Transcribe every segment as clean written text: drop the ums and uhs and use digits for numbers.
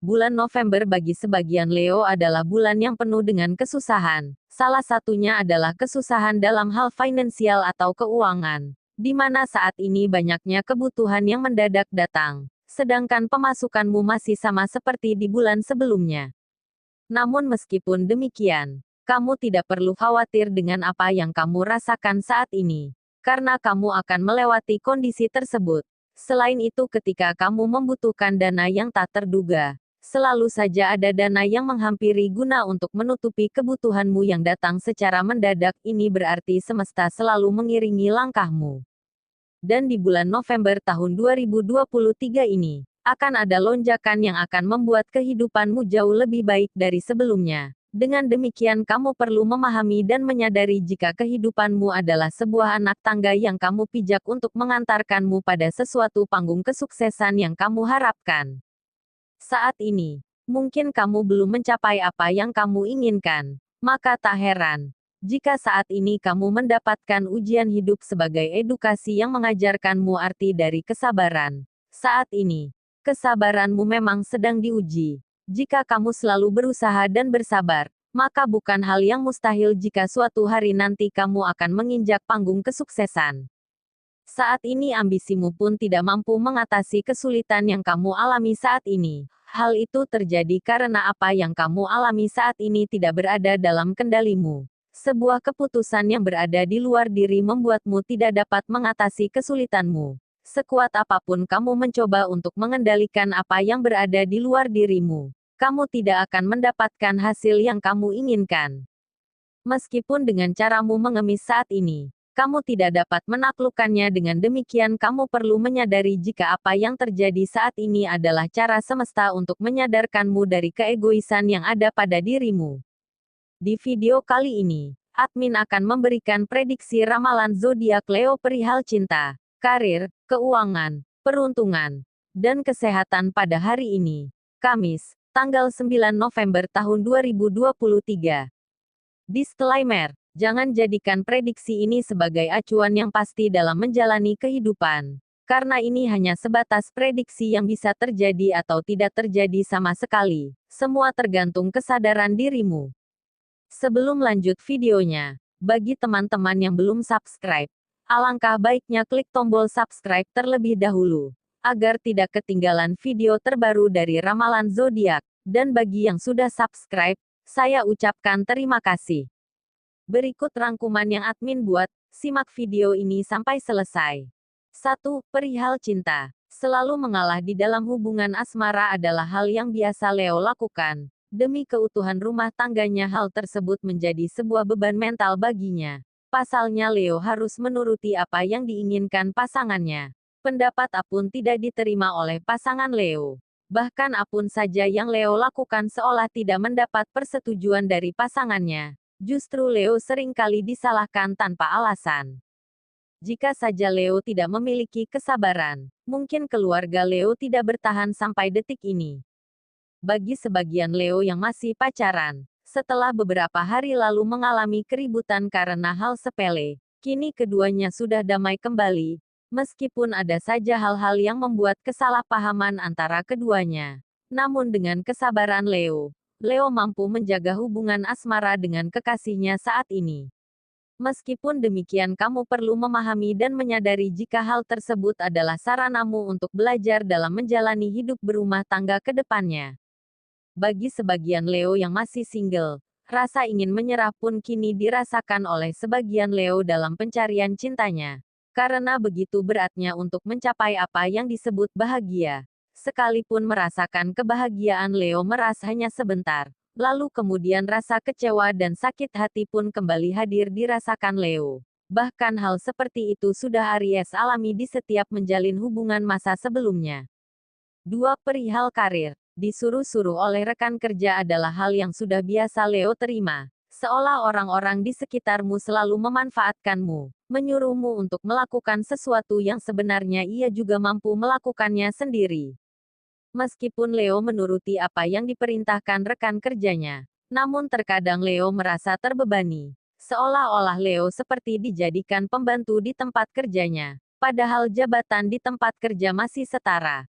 Bulan November bagi sebagian Leo adalah bulan yang penuh dengan kesusahan. Salah satunya adalah kesusahan dalam hal finansial atau keuangan, di mana saat ini banyaknya kebutuhan yang mendadak datang, sedangkan pemasukanmu masih sama seperti di bulan sebelumnya. Namun meskipun demikian, kamu tidak perlu khawatir dengan apa yang kamu rasakan saat ini, karena kamu akan melewati kondisi tersebut. Selain itu, ketika kamu membutuhkan dana yang tak terduga, selalu saja ada dana yang menghampiri guna untuk menutupi kebutuhanmu yang datang secara mendadak. Ini berarti semesta selalu mengiringi langkahmu. Dan di bulan November tahun 2023 ini, akan ada lonjakan yang akan membuat kehidupanmu jauh lebih baik dari sebelumnya. Dengan demikian kamu perlu memahami dan menyadari jika kehidupanmu adalah sebuah anak tangga yang kamu pijak untuk mengantarkanmu pada sesuatu panggung kesuksesan yang kamu harapkan. Saat ini, mungkin kamu belum mencapai apa yang kamu inginkan, maka tak heran jika saat ini kamu mendapatkan ujian hidup sebagai edukasi yang mengajarkanmu arti dari kesabaran. Saat ini, kesabaranmu memang sedang diuji. Jika kamu selalu berusaha dan bersabar, maka bukan hal yang mustahil jika suatu hari nanti kamu akan menginjak panggung kesuksesan. Saat ini ambisimu pun tidak mampu mengatasi kesulitan yang kamu alami saat ini. Hal itu terjadi karena apa yang kamu alami saat ini tidak berada dalam kendalimu. Sebuah keputusan yang berada di luar diri membuatmu tidak dapat mengatasi kesulitanmu. Sekuat apapun kamu mencoba untuk mengendalikan apa yang berada di luar dirimu, kamu tidak akan mendapatkan hasil yang kamu inginkan. Meskipun dengan caramu mengemis saat ini, kamu tidak dapat menaklukkannya. Dengan demikian kamu perlu menyadari jika apa yang terjadi saat ini adalah cara semesta untuk menyadarkanmu dari keegoisan yang ada pada dirimu. Di video kali ini, admin akan memberikan prediksi ramalan zodiak Leo perihal cinta, karir, keuangan, peruntungan, dan kesehatan pada hari ini, Kamis, tanggal 9 November tahun 2023. Disclaimer: jangan jadikan prediksi ini sebagai acuan yang pasti dalam menjalani kehidupan, karena ini hanya sebatas prediksi yang bisa terjadi atau tidak terjadi sama sekali. Semua tergantung kesadaran dirimu. Sebelum lanjut videonya, bagi teman-teman yang belum subscribe, alangkah baiknya klik tombol subscribe terlebih dahulu, agar tidak ketinggalan video terbaru dari ramalan zodiak. Dan bagi yang sudah subscribe, saya ucapkan terima kasih. Berikut rangkuman yang admin buat, simak video ini sampai selesai. 1. Perihal cinta. Selalu mengalah di dalam hubungan asmara adalah hal yang biasa Leo lakukan. Demi keutuhan rumah tangganya hal tersebut menjadi sebuah beban mental baginya. Pasalnya Leo harus menuruti apa yang diinginkan pasangannya. Pendapat apapun tidak diterima oleh pasangan Leo. Bahkan apapun saja yang Leo lakukan seolah tidak mendapat persetujuan dari pasangannya. Justru Leo seringkali disalahkan tanpa alasan. Jika saja Leo tidak memiliki kesabaran, mungkin keluarga Leo tidak bertahan sampai detik ini. Bagi sebagian Leo yang masih pacaran, setelah beberapa hari lalu mengalami keributan karena hal sepele, kini keduanya sudah damai kembali, meskipun ada saja hal-hal yang membuat kesalahpahaman antara keduanya. Namun dengan kesabaran Leo mampu menjaga hubungan asmara dengan kekasihnya saat ini. Meskipun demikian kamu perlu memahami dan menyadari jika hal tersebut adalah saranamu untuk belajar dalam menjalani hidup berumah tangga ke depannya. Bagi sebagian Leo yang masih single, rasa ingin menyerah pun kini dirasakan oleh sebagian Leo dalam pencarian cintanya. Karena begitu beratnya untuk mencapai apa yang disebut bahagia. Sekalipun merasakan kebahagiaan Leo merasa hanya sebentar, lalu kemudian rasa kecewa dan sakit hati pun kembali hadir dirasakan Leo. Bahkan hal seperti itu sudah Aries alami di setiap menjalin hubungan masa sebelumnya. 2. Perihal karir. Disuruh-suruh oleh rekan kerja adalah hal yang sudah biasa Leo terima. Seolah orang-orang di sekitarmu selalu memanfaatkanmu, menyuruhmu untuk melakukan sesuatu yang sebenarnya ia juga mampu melakukannya sendiri. Meskipun Leo menuruti apa yang diperintahkan rekan kerjanya, namun terkadang Leo merasa terbebani. Seolah-olah Leo seperti dijadikan pembantu di tempat kerjanya, padahal jabatan di tempat kerja masih setara.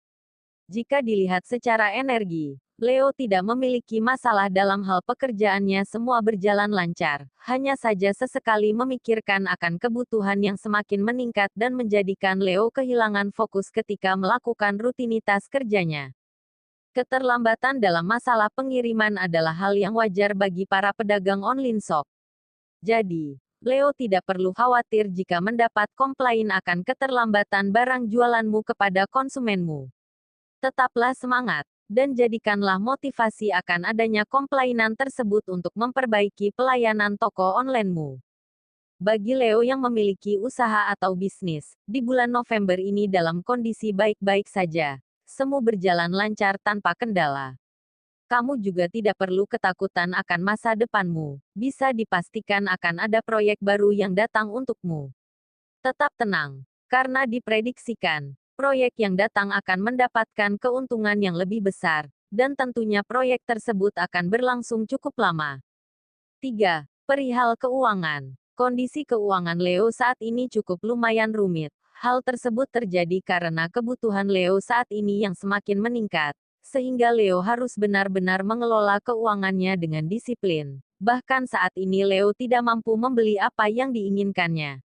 Jika dilihat secara energi, Leo tidak memiliki masalah dalam hal pekerjaannya, semua berjalan lancar. Hanya saja sesekali memikirkan akan kebutuhan yang semakin meningkat dan menjadikan Leo kehilangan fokus ketika melakukan rutinitas kerjanya. Keterlambatan dalam masalah pengiriman adalah hal yang wajar bagi para pedagang online shop. Jadi, Leo tidak perlu khawatir jika mendapat komplain akan keterlambatan barang jualanmu kepada konsumenmu. Tetaplah semangat, dan jadikanlah motivasi akan adanya komplainan tersebut untuk memperbaiki pelayanan toko onlinemu. Bagi Leo yang memiliki usaha atau bisnis, di bulan November ini dalam kondisi baik-baik saja. Semua berjalan lancar tanpa kendala. Kamu juga tidak perlu ketakutan akan masa depanmu. Bisa dipastikan akan ada proyek baru yang datang untukmu. Tetap tenang, karena diprediksikan proyek yang datang akan mendapatkan keuntungan yang lebih besar, dan tentunya proyek tersebut akan berlangsung cukup lama. 3. Perihal keuangan. Kondisi keuangan Leo saat ini cukup lumayan rumit. Hal tersebut terjadi karena kebutuhan Leo saat ini yang semakin meningkat, sehingga Leo harus benar-benar mengelola keuangannya dengan disiplin. Bahkan saat ini Leo tidak mampu membeli apa yang diinginkannya.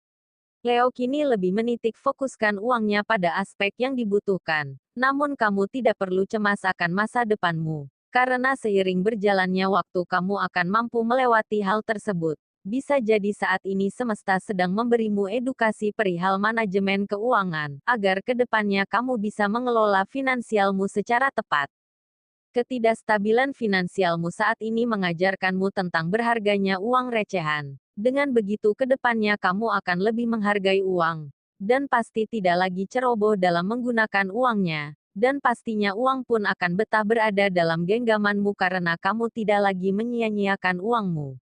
Leo kini lebih menitik fokuskan uangnya pada aspek yang dibutuhkan. Namun kamu tidak perlu cemas akan masa depanmu. Karena seiring berjalannya waktu kamu akan mampu melewati hal tersebut. Bisa jadi saat ini semesta sedang memberimu edukasi perihal manajemen keuangan, agar kedepannya kamu bisa mengelola finansialmu secara tepat. Ketidakstabilan finansialmu saat ini mengajarkanmu tentang berharganya uang recehan. Dengan begitu kedepannya kamu akan lebih menghargai uang, dan pasti tidak lagi ceroboh dalam menggunakan uangnya, dan pastinya uang pun akan betah berada dalam genggamanmu karena kamu tidak lagi menyia-nyiakan uangmu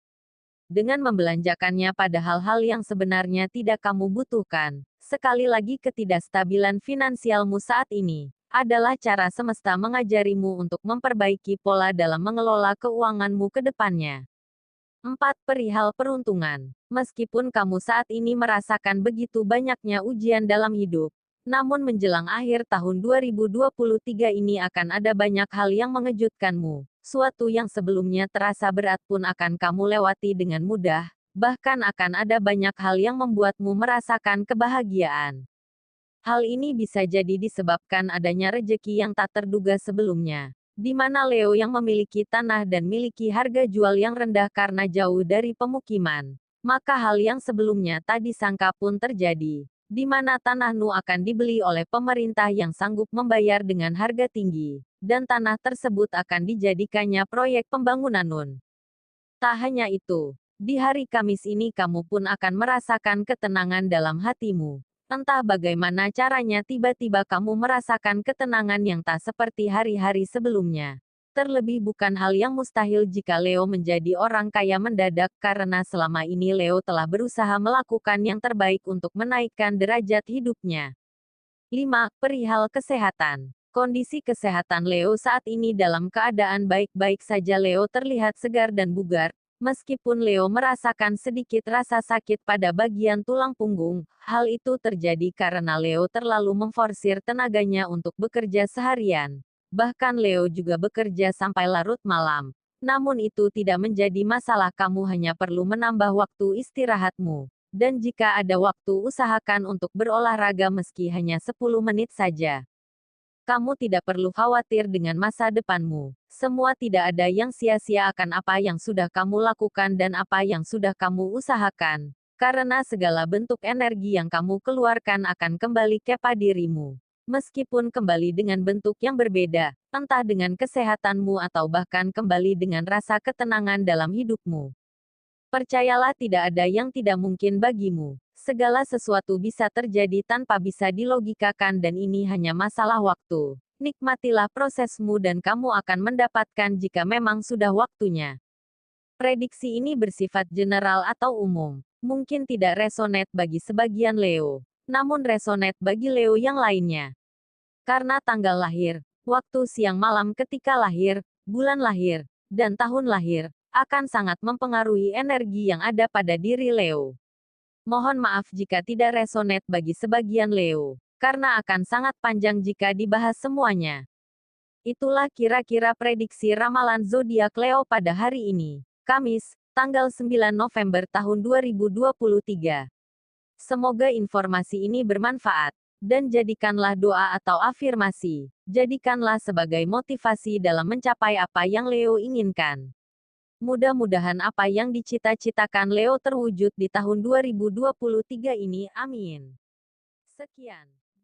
dengan membelanjakannya pada hal-hal yang sebenarnya tidak kamu butuhkan. Sekali lagi ketidakstabilan finansialmu saat ini adalah cara semesta mengajarimu untuk memperbaiki pola dalam mengelola keuanganmu ke depannya. 4. Perihal peruntungan. Meskipun kamu saat ini merasakan begitu banyaknya ujian dalam hidup, namun menjelang akhir tahun 2023 ini akan ada banyak hal yang mengejutkanmu. Suatu yang sebelumnya terasa berat pun akan kamu lewati dengan mudah, bahkan akan ada banyak hal yang membuatmu merasakan kebahagiaan. Hal ini bisa jadi disebabkan adanya rejeki yang tak terduga sebelumnya, di mana Leo yang memiliki tanah dan miliki harga jual yang rendah karena jauh dari pemukiman. Maka hal yang sebelumnya tak disangka pun terjadi, di mana tanahmu akan dibeli oleh pemerintah yang sanggup membayar dengan harga tinggi, dan tanah tersebut akan dijadikannya proyek pembangunan Nun. Tak hanya itu, di hari Kamis ini kamu pun akan merasakan ketenangan dalam hatimu. Entah bagaimana caranya tiba-tiba kamu merasakan ketenangan yang tak seperti hari-hari sebelumnya. Terlebih bukan hal yang mustahil jika Leo menjadi orang kaya mendadak karena selama ini Leo telah berusaha melakukan yang terbaik untuk menaikkan derajat hidupnya. 5. Perihal kesehatan. Kondisi kesehatan Leo saat ini dalam keadaan baik-baik saja. Leo terlihat segar dan bugar. Meskipun Leo merasakan sedikit rasa sakit pada bagian tulang punggung, hal itu terjadi karena Leo terlalu memforsir tenaganya untuk bekerja seharian. Bahkan Leo juga bekerja sampai larut malam. Namun itu tidak menjadi masalah, kamu hanya perlu menambah waktu istirahatmu. Dan jika ada waktu, usahakan untuk berolahraga meski hanya 10 menit saja. Kamu tidak perlu khawatir dengan masa depanmu. Semua tidak ada yang sia-sia akan apa yang sudah kamu lakukan dan apa yang sudah kamu usahakan. Karena segala bentuk energi yang kamu keluarkan akan kembali kepada dirimu. Meskipun kembali dengan bentuk yang berbeda, entah dengan kesehatanmu atau bahkan kembali dengan rasa ketenangan dalam hidupmu. Percayalah, tidak ada yang tidak mungkin bagimu. Segala sesuatu bisa terjadi tanpa bisa dilogikakan dan ini hanya masalah waktu. Nikmatilah prosesmu dan kamu akan mendapatkan jika memang sudah waktunya. Prediksi ini bersifat general atau umum. Mungkin tidak resonate bagi sebagian Leo, namun resonate bagi Leo yang lainnya. Karena tanggal lahir, waktu siang malam ketika lahir, bulan lahir, dan tahun lahir, akan sangat mempengaruhi energi yang ada pada diri Leo. Mohon maaf jika tidak resonate bagi sebagian Leo, karena akan sangat panjang jika dibahas semuanya. Itulah kira-kira prediksi ramalan zodiak Leo pada hari ini, Kamis, tanggal 9 November tahun 2023. Semoga informasi ini bermanfaat, dan jadikanlah doa atau afirmasi. Jadikanlah sebagai motivasi dalam mencapai apa yang Leo inginkan. Mudah-mudahan apa yang dicita-citakan Leo terwujud di tahun 2023 ini. Amin. Sekian.